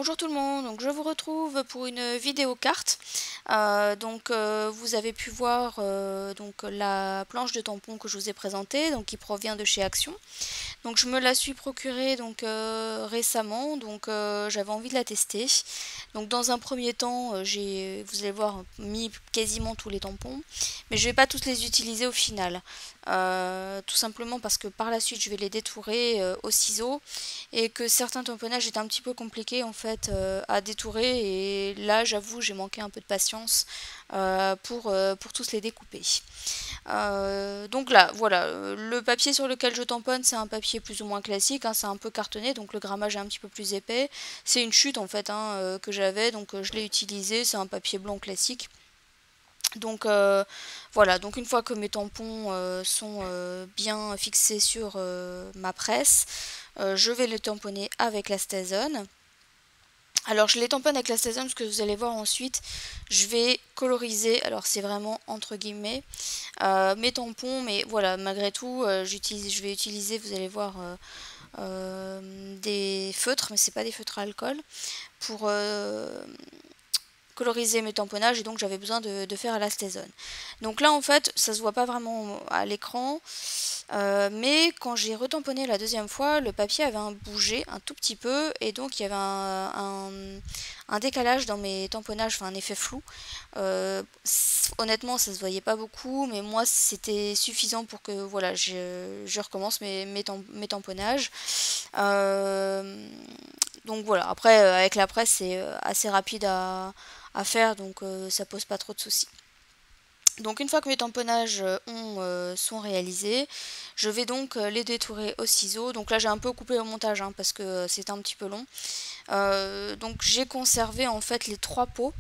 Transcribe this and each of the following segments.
Bonjour tout le monde, donc je vous retrouve pour une vidéo carte. Vous avez pu voir donc la planche de tampon que je vous ai présentée, donc qui provient de chez Action. Donc je me la suis procurée récemment, j'avais envie de la tester. Donc dans un premier temps, vous allez voir, mis quasiment tous les tampons, mais je vais pas tous les utiliser au final. Tout simplement parce que par la suite je vais les détourer au ciseau et que certains tamponnages étaient un petit peu compliqués en fait à détourer, et là j'avoue j'ai manqué un peu de patience pour tous les découper. Donc là, voilà, le papier sur lequel je tamponne, c'est un papier plus ou moins classique, hein, c'est un peu cartonné, donc le grammage est un petit peu plus épais. C'est une chute en fait que j'avais, je l'ai utilisé, c'est un papier blanc classique. Voilà, donc une fois que mes tampons sont bien fixés sur ma presse, je vais les tamponner avec la Stazone. Alors je les tamponne avec la Stazone parce que vous allez voir ensuite, je vais coloriser, alors c'est vraiment entre guillemets, mes tampons, mais voilà, malgré tout, je vais utiliser, vous allez voir, des feutres, mais c'est pas des feutres à alcool, pour coloriser mes tamponnages, et donc j'avais besoin de faire à la Stazone. Donc là en fait, ça se voit pas vraiment à l'écran, mais quand j'ai retamponné la deuxième fois, le papier avait bougé un tout petit peu, et donc il y avait un décalage dans mes tamponnages, enfin un effet flou. Honnêtement, ça se voyait pas beaucoup, mais moi c'était suffisant pour que voilà, je recommence mes tamponnages. Donc voilà, après avec la presse c'est assez rapide à faire, ça pose pas trop de soucis. Donc une fois que mes tamponnages sont réalisés, je vais donc les détourer au ciseau. Donc là j'ai un peu coupé au montage hein, parce que c'était un petit peu long. Donc j'ai conservé en fait les trois pots.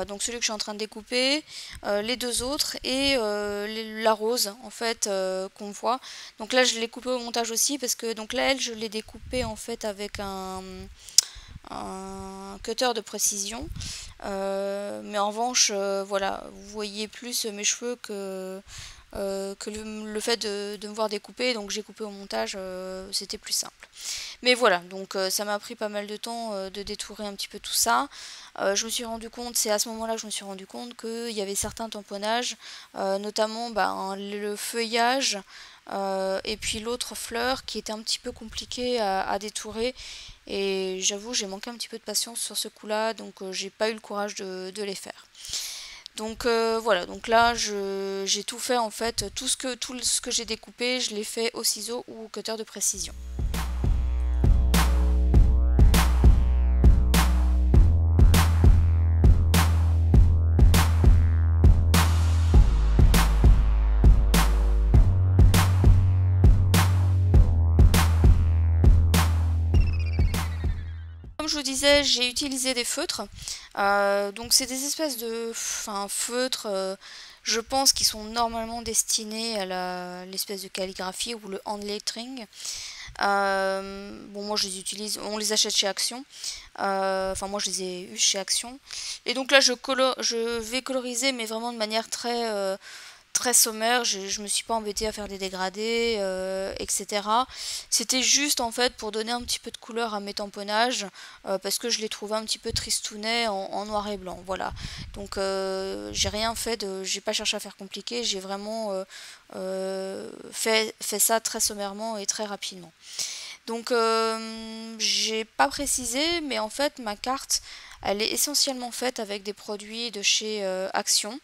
Donc celui que je suis en train de découper, les deux autres et la rose en fait qu'on voit. Donc là je l'ai coupé au montage aussi parce que donc là je l'ai découpé en fait avec un cutter de précision, mais en revanche voilà, vous voyez plus mes cheveux que le fait de me voir découper, donc j'ai coupé au montage, c'était plus simple. Mais voilà, ça m'a pris pas mal de temps de détourer un petit peu tout ça. Je me suis rendu compte, c'est à ce moment-là que je me suis rendu compte qu'il y avait certains tamponnages, notamment le feuillage et puis l'autre fleur qui était un petit peu compliqué à détourer. Et j'avoue, j'ai manqué un petit peu de patience sur ce coup-là, j'ai pas eu le courage de les faire. Voilà, donc là j'ai tout fait en fait, tout ce que j'ai découpé, je l'ai fait au ciseau ou au cutter de précision. Comme je vous disais, j'ai utilisé des feutres. Donc c'est des espèces de feutres, je pense, qui sont normalement destinés à l'espèce de calligraphie ou le hand lettering. Bon, moi je les utilise, on les achète chez Action. Enfin moi je les ai eus chez Action. Et donc là je vais coloriser, mais vraiment de manière très sommaire, je me suis pas embêtée à faire des dégradés, etc. C'était juste en fait pour donner un petit peu de couleur à mes tamponnages, parce que je les trouvais un petit peu tristounets en noir et blanc, voilà. J'ai rien fait j'ai pas cherché à faire compliqué, j'ai vraiment fait ça très sommairement et très rapidement. J'ai pas précisé, mais en fait ma carte elle est essentiellement faite avec des produits de chez Action.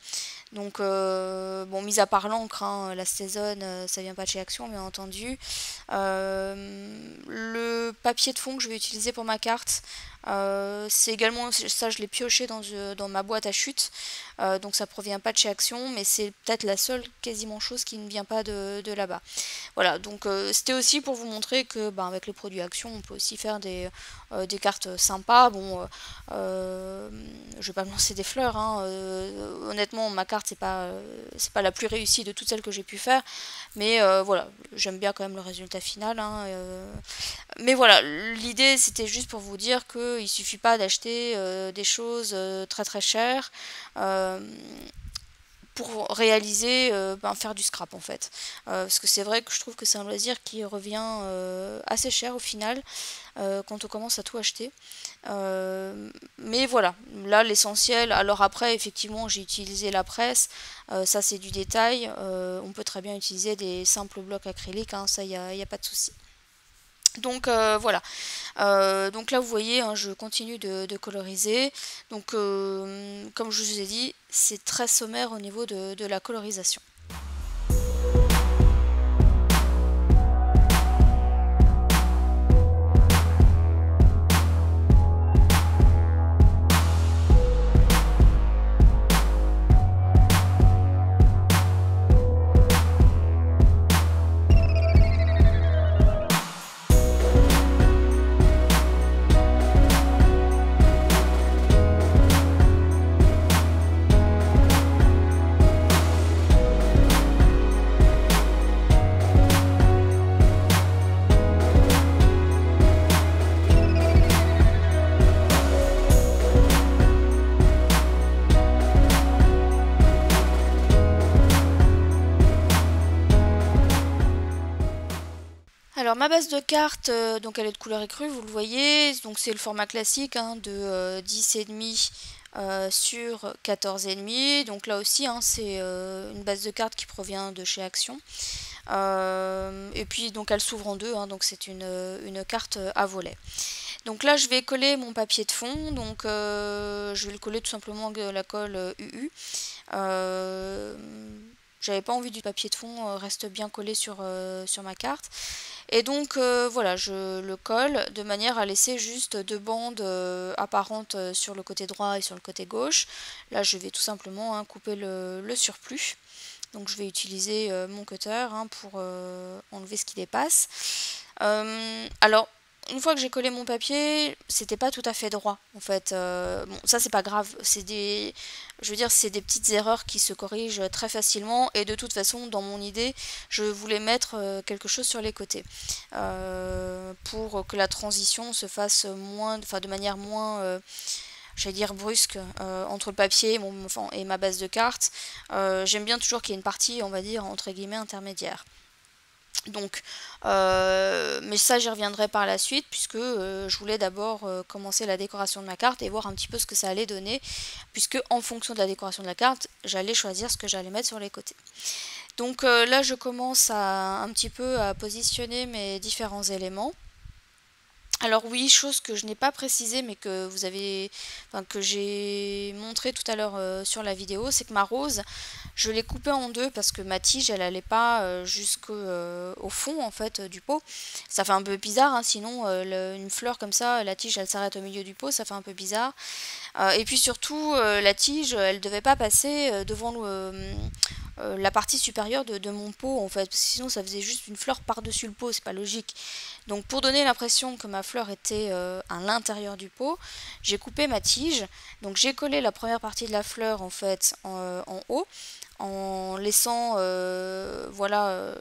Bon, mis à part l'encre, hein, la Stazone, ça vient pas de chez Action, bien entendu. Le papier de fond que je vais utiliser pour ma carte, c'est également, ça je l'ai pioché dans ma boîte à chute, donc ça provient pas de chez Action, mais c'est peut-être la seule quasiment chose qui ne vient pas de là-bas. Voilà, c'était aussi pour vous montrer que avec les produits Action, on peut aussi faire des cartes sympas. Bon, je vais pas me lancer des fleurs, hein, honnêtement ma carte c'est pas la plus réussie de toutes celles que j'ai pu faire, mais voilà, j'aime bien quand même le résultat final, hein, mais voilà, l'idée c'était juste pour vous dire qu'il suffit pas d'acheter des choses très très chères pour réaliser, faire du scrap en fait. Parce que c'est vrai que je trouve que c'est un loisir qui revient assez cher au final quand on commence à tout acheter. Mais voilà, là l'essentiel. Alors après, effectivement, j'ai utilisé la presse, ça c'est du détail. On peut très bien utiliser des simples blocs acryliques, hein, ça y a pas de souci. Donc voilà, donc là vous voyez, hein, je continue de coloriser. Donc comme je vous ai dit, c'est très sommaire au niveau de la colorisation. Alors ma base de carte, donc elle est de couleur écrue, vous le voyez, donc c'est le format classique, hein, de 10,5 sur 14,5. Donc là aussi, hein, c'est une base de carte qui provient de chez Action. Et puis donc elle s'ouvre en deux, hein, donc c'est une carte à volet. Donc là je vais coller mon papier de fond, donc je vais le coller tout simplement avec la colle UU. J'avais pas envie du papier de fond reste bien collé sur ma carte. Et donc voilà, je le colle de manière à laisser juste deux bandes apparentes sur le côté droit et sur le côté gauche. Là je vais tout simplement, hein, couper le surplus. Donc je vais utiliser mon cutter, hein, pour enlever ce qui dépasse. Alors une fois que j'ai collé mon papier, c'était pas tout à fait droit en fait. Bon, ça c'est pas grave, c'est je veux dire, c'est des petites erreurs qui se corrigent très facilement, et de toute façon dans mon idée je voulais mettre quelque chose sur les côtés pour que la transition se fasse de manière moins j'allais dire brusque, entre le papier et ma base de carte. J'aime bien toujours qu'il y ait une partie, on va dire, entre guillemets intermédiaire. Donc, mais ça j'y reviendrai par la suite, puisque je voulais d'abord commencer la décoration de ma carte et voir un petit peu ce que ça allait donner, puisque en fonction de la décoration de la carte, j'allais choisir ce que j'allais mettre sur les côtés. Donc là je commence un petit peu à positionner mes différents éléments. Alors oui, chose que je n'ai pas précisé mais que que j'ai montré tout à l'heure sur la vidéo, c'est que ma rose, je l'ai coupée en deux parce que ma tige, elle n'allait pas jusqu'au fond en fait du pot. Ça fait un peu bizarre, hein, sinon une fleur comme ça, la tige elle s'arrête au milieu du pot, ça fait un peu bizarre. Et puis surtout, la tige, elle devait pas passer devant la partie supérieure de mon pot en fait, parce que sinon ça faisait juste une fleur par-dessus le pot, c'est pas logique. Donc pour donner l'impression que ma fleur était à l'intérieur du pot, j'ai coupé ma tige, donc j'ai collé la première partie de la fleur en fait en haut, en laissant voilà,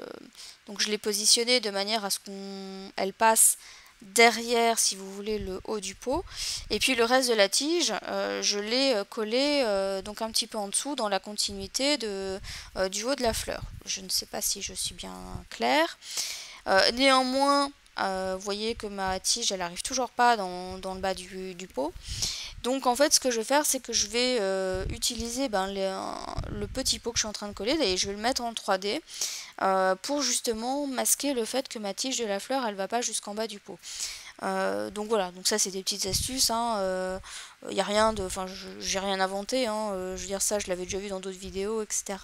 donc je l'ai positionnée de manière à ce qu'elle passe derrière, si vous voulez, le haut du pot, et puis le reste de la tige je l'ai collé donc un petit peu en dessous dans la continuité du haut de la fleur. Je ne sais pas si je suis bien claire. Néanmoins, vous voyez que ma tige elle arrive toujours pas dans le bas du pot. Donc en fait ce que je vais faire, c'est que je vais utiliser le petit pot que je suis en train de coller, et je vais le mettre en 3D pour justement masquer le fait que ma tige de la fleur elle va pas jusqu'en bas du pot. Donc voilà, donc ça c'est des petites astuces, hein, y a rien de, j'ai rien inventé, hein, je veux dire ça je l'avais déjà vu dans d'autres vidéos, etc.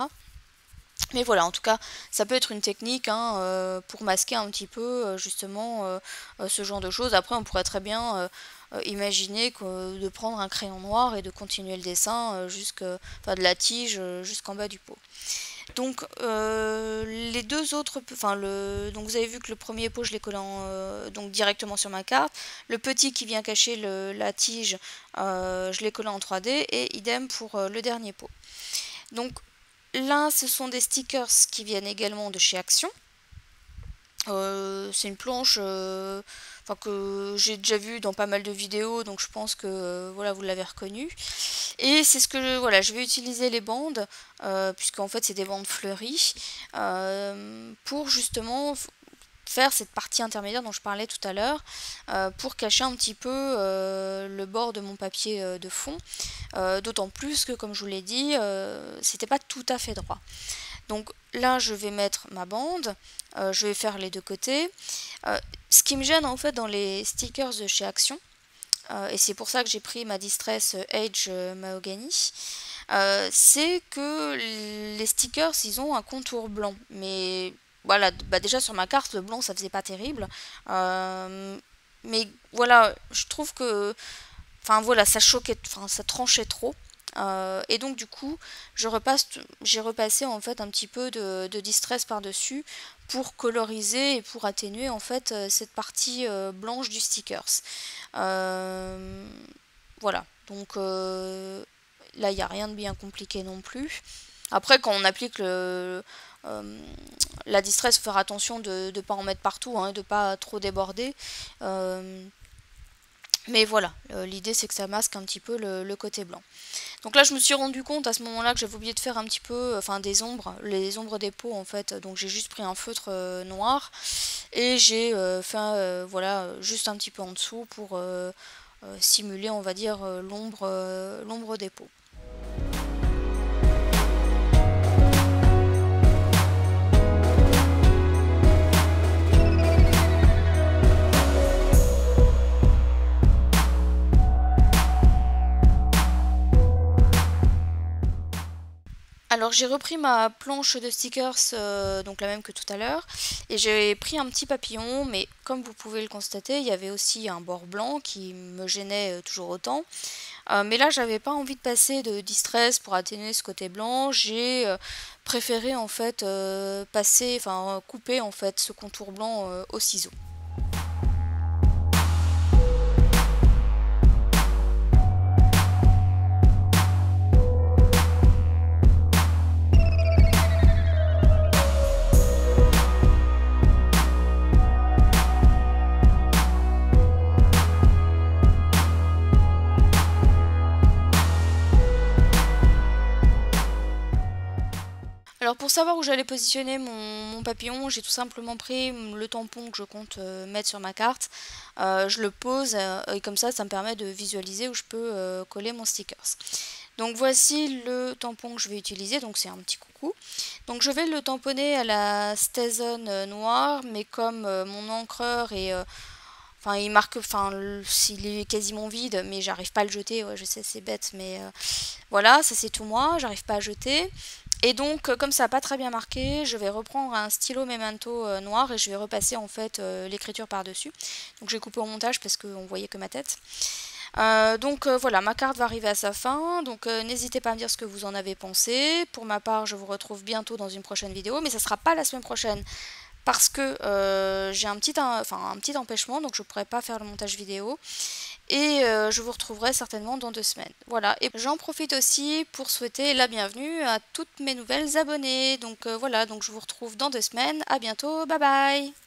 Mais voilà, en tout cas, ça peut être une technique, hein, pour masquer un petit peu justement ce genre de choses. Après, on pourrait très bien imaginer de prendre un crayon noir et de continuer le dessin de la tige jusqu'en bas du pot. Donc les deux autres, donc vous avez vu que le premier pot je l'ai collé donc directement sur ma carte. Le petit qui vient cacher la tige, je l'ai collé en 3D, et idem pour le dernier pot. Donc là, ce sont des stickers qui viennent également de chez Action. C'est une planche que j'ai déjà vue dans pas mal de vidéos, donc je pense que voilà, vous l'avez reconnue. Et c'est ce que voilà, je vais utiliser les bandes, puisqu'en fait c'est des bandes fleuries, pour justement faire cette partie intermédiaire dont je parlais tout à l'heure, pour cacher un petit peu le bord de mon papier de fond, d'autant plus que, comme je vous l'ai dit, c'était pas tout à fait droit. Donc là je vais mettre ma bande, je vais faire les deux côtés. Ce qui me gêne en fait dans les stickers de chez Action, et c'est pour ça que j'ai pris ma Distress Age Mahogany, c'est que les stickers ils ont un contour blanc, mais voilà, déjà sur ma carte le blanc ça faisait pas terrible, mais voilà, je trouve que enfin voilà, ça choquait, enfin ça tranchait trop. Et donc du coup, j'ai repassé en fait un petit peu de distress par-dessus pour coloriser et pour atténuer en fait cette partie blanche du stickers. Voilà, donc là il n'y a rien de bien compliqué non plus. Après quand on applique la distress, il faut faire attention de ne pas en mettre partout, hein, de ne pas trop déborder. Mais voilà, l'idée c'est que ça masque un petit peu le côté blanc. Donc là je me suis rendu compte à ce moment là que j'avais oublié de faire un petit peu, enfin des ombres, les ombres des peaux en fait. Donc j'ai juste pris un feutre noir et j'ai fait voilà, juste un petit peu en dessous pour simuler on va dire l'ombre des peaux. Alors j'ai repris ma planche de stickers, donc la même que tout à l'heure, et j'ai pris un petit papillon, mais comme vous pouvez le constater, il y avait aussi un bord blanc qui me gênait toujours autant. Mais là j'avais pas envie de passer de distress pour atténuer ce côté blanc, j'ai préféré en fait couper en fait ce contour blanc au ciseau. Alors pour savoir où j'allais positionner mon papillon, j'ai tout simplement pris le tampon que je compte mettre sur ma carte, je le pose et comme ça me permet de visualiser où je peux coller mon stickers. Donc voici le tampon que je vais utiliser, donc c'est un petit coucou. Donc je vais le tamponner à la STAZON noire, mais comme mon encreur est... Enfin, il marque, enfin, s'il est quasiment vide, mais j'arrive pas à le jeter. Ouais, je sais, c'est bête, mais voilà, ça c'est tout moi, j'arrive pas à jeter. Et donc, comme ça n'a pas très bien marqué, je vais reprendre un stylo Memento noir et je vais repasser en fait l'écriture par-dessus. Donc, j'ai coupé au montage parce qu'on voyait que ma tête. Voilà, ma carte va arriver à sa fin, donc n'hésitez pas à me dire ce que vous en avez pensé. Pour ma part, je vous retrouve bientôt dans une prochaine vidéo, mais ça sera pas la semaine prochaine parce que j'ai un petit empêchement, donc je ne pourrai pas faire le montage vidéo. Et je vous retrouverai certainement dans 2 semaines. Voilà, et j'en profite aussi pour souhaiter la bienvenue à toutes mes nouvelles abonnées. Donc voilà, donc je vous retrouve dans 2 semaines. À bientôt, bye bye!